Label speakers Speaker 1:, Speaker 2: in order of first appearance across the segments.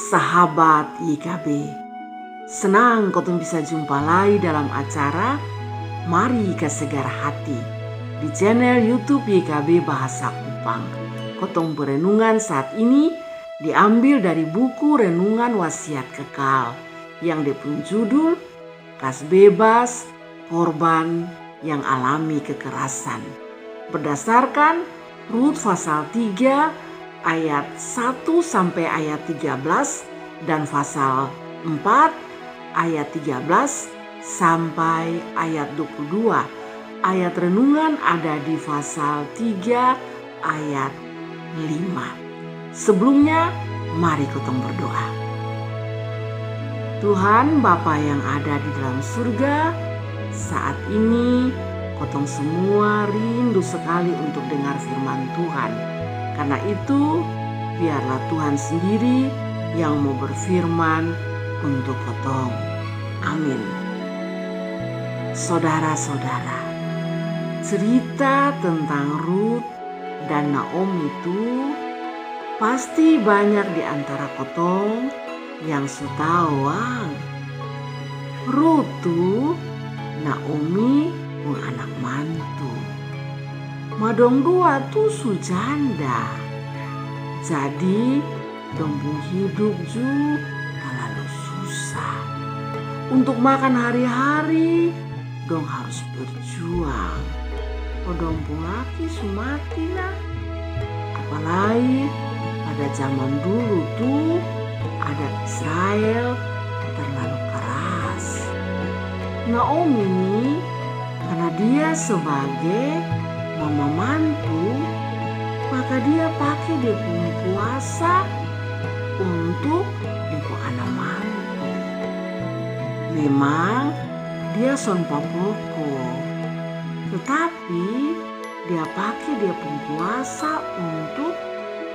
Speaker 1: sahabat YKB. Senang kotong bisa jumpa lagi dalam acara Mari ke Segar Hati di channel YouTube YKB Bahasa Kupang. Kotong berenungan saat ini diambil dari buku Renungan Wasiat Kekal yang dipun judul Kas Bebas Korban yang Alami Kekerasan. Berdasarkan Rut pasal 3 ayat 1 sampai ayat 13 dan pasal 4 ayat 13 sampai ayat 22. Ayat renungan ada di pasal 3 ayat 5. Sebelumnya mari kita berdoa. Tuhan Bapa yang ada di dalam surga, saat ini kotong semua rindu sekali untuk dengar firman Tuhan. Karena itu biarlah Tuhan sendiri yang mau berfirman untuk kotong. Amin. Saudara-saudara, cerita tentang Rut dan Naomi itu pasti banyak di antara kotong yang sudah tahu. Rut tuh Naomi pun anak mantu. Madong dua tuh sujanda. Jadi dong hidup juga terlalu susah. Untuk makan hari-hari dong harus berjuang. Dong pun laki sumati lah. Apalagi pada zaman dulu tuh adat Israel terlalu keras. Naomi ini karena dia sebagai mama mantu, maka dia pakai dia punya kuasa untuk dia anak mantu. Memang dia son papoko, tetapi dia pakai dia punya kuasa untuk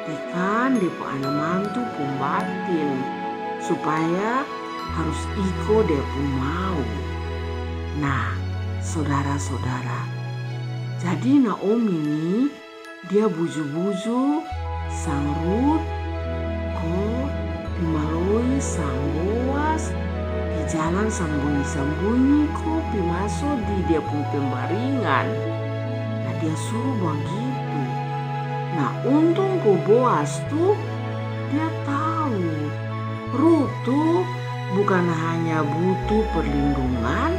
Speaker 1: ikan dia anak mantu pembatin supaya harus ikut dia pun mau. Nah, saudara-saudara, jadi Naomi ini dia buju-buju sang Rut kok dimaloi sang Boas di jalan sembunyi-sembunyi kok masuk di dia pun pembaringan. Nah dia suruh begitu. Nah untung kok Boas tuh dia tahu Rut tuh bukan hanya butuh perlindungan,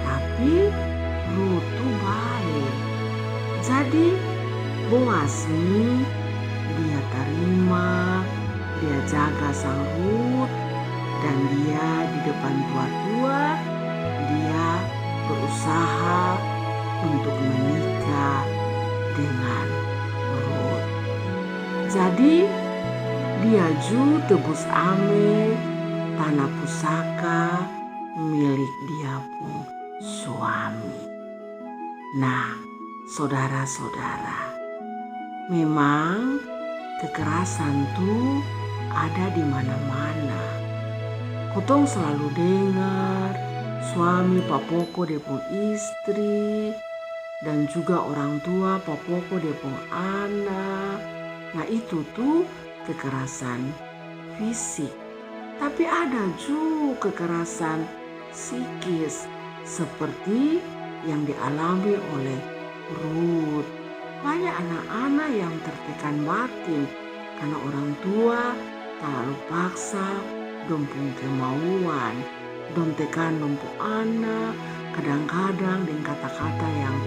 Speaker 1: tapi Rut tuh baik. Jadi Boas nih dia terima, dia jaga sang Rut, dan dia di depan tua-tua dia berusaha untuk menikah dengan Rut. Jadi dia juga tebus ame tanah pusaka milik dia pun suami. Nah, saudara-saudara, memang kekerasan tuh ada di mana-mana. Kotong selalu dengar suami papoko dia pun istri, dan juga orang tua papoko dia pun anak. Nah itu tuh kekerasan fisik. Tapi ada juga kekerasan psikis seperti yang dialami oleh Rut. Banyak anak-anak yang tertekan batin karena orang tua terlalu paksa dompung kemauan. Dong tekan dompung anak, kadang-kadang dengan kata-kata yang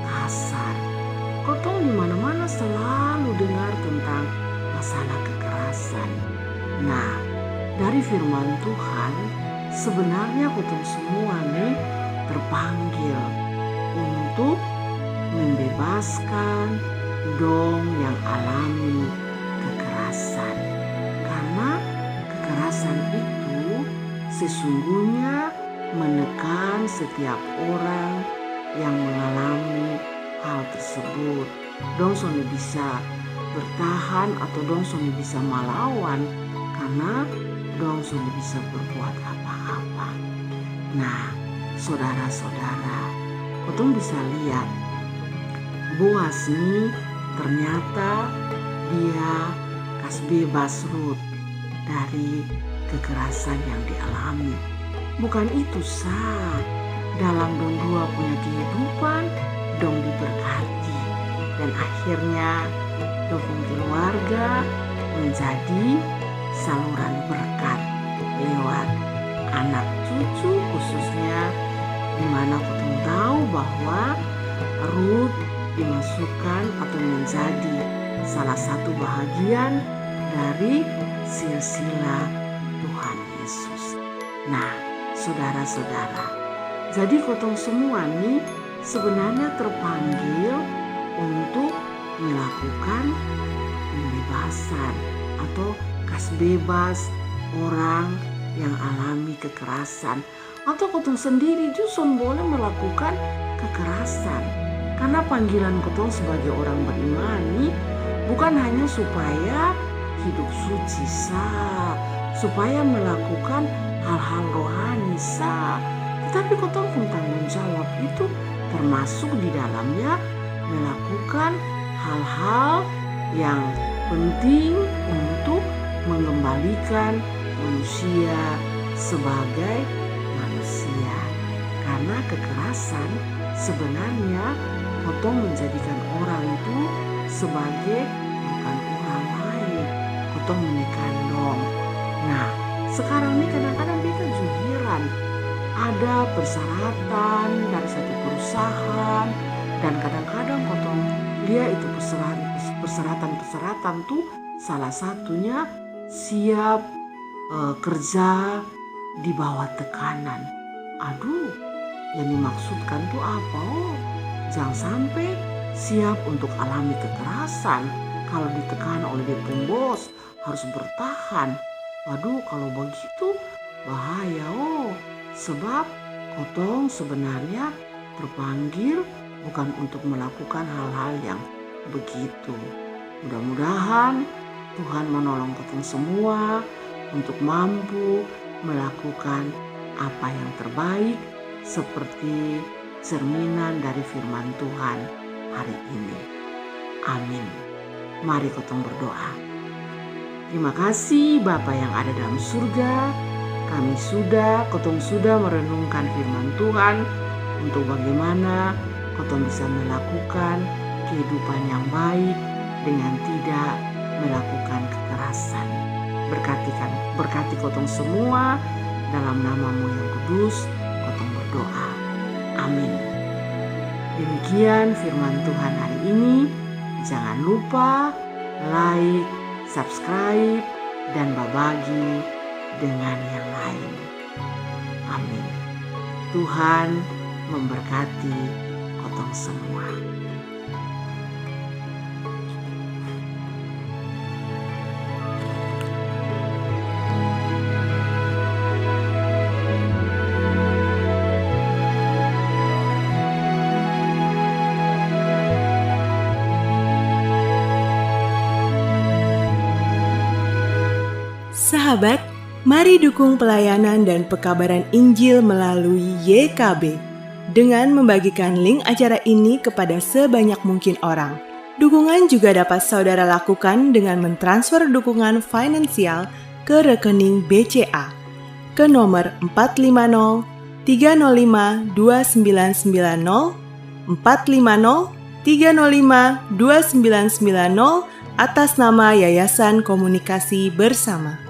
Speaker 1: kasar. Kotong di mana-mana selalu dengar tentang masalah kekerasan. Nah, dari firman Tuhan, sebenarnya kotong semua nih terpanggil untuk membebaskan dong yang alami kekerasan. Karena kekerasan itu sesungguhnya menekan setiap orang yang mengalami hal tersebut. Dong sudah bisa bertahan atau dong sudah bisa melawan karena dong sudah bisa berbuat apa-apa. Nah, saudara-saudara, kotong bisa lihat Boas ini ternyata dia kas bebas Rut. dari kekerasan yang dialami. Bukan itu sah, dalam dong dua punya kehidupan, dong diberkati. Dan akhirnya dong keluarga menjadi saluran berkat lewat anak cucu, khususnya di mana kita tahu bahwa Ruth dimasukkan atau menjadi salah satu bahagian dari silsilah Tuhan Yesus. Nah, saudara-saudara, jadi kotong semua nih sebenarnya terpanggil untuk melakukan pembebasan atau kas bebas orang yang alami kekerasan, atau kotong sendiri justru boleh melakukan kekerasan. Karena panggilan kotong sebagai orang beriman nih bukan hanya supaya hidup suci sah, supaya melakukan hal-hal rohani sah, tetapi kotong pun tanggung jawab itu termasuk di dalamnya melakukan hal-hal yang penting untuk mengembalikan manusia sebagai manusia. Karena kekerasan sebenarnya kotong menjadikan orang itu sebagai bukan orang lain, kotong menekan dong. Nah, sekarang ini kadang-kadang kita heran, ada persyaratan dari satu perusahaan, dan kadang-kadang kotong lihat itu persyaratan tuh salah satunya siap kerja di bawah tekanan. Aduh, yang dimaksudkan tuh apa? Jangan sampai siap untuk alami kekerasan. Kalau ditekan oleh bos harus bertahan. Waduh, kalau begitu bahaya. Sebab kotong sebenarnya terpanggil bukan untuk melakukan hal-hal yang begitu. Mudah-mudahan Tuhan menolong kotong semua untuk mampu melakukan apa yang terbaik seperti cerminan dari firman Tuhan hari ini. Amin. Mari kotong berdoa. Terima kasih Bapa yang ada dalam surga. Kotong sudah merenungkan firman Tuhan untuk bagaimana kotong bisa melakukan kehidupan yang baik dengan tidak melakukan kekerasan. Berkati kotong semua dalam nama-Mu yang kudus, kotong berdoa. Amin. Demikian firman Tuhan hari ini. Jangan lupa like, subscribe, dan berbagi dengan yang lain. Amin. Tuhan memberkati kotong semua.
Speaker 2: Sahabat, mari dukung pelayanan dan pekabaran Injil melalui YKB dengan membagikan link acara ini kepada sebanyak mungkin orang. Dukungan juga dapat saudara lakukan dengan mentransfer dukungan finansial ke rekening BCA ke nomor 450 305 2990 450 305 2990 atas nama Yayasan Komunikasi Bersama.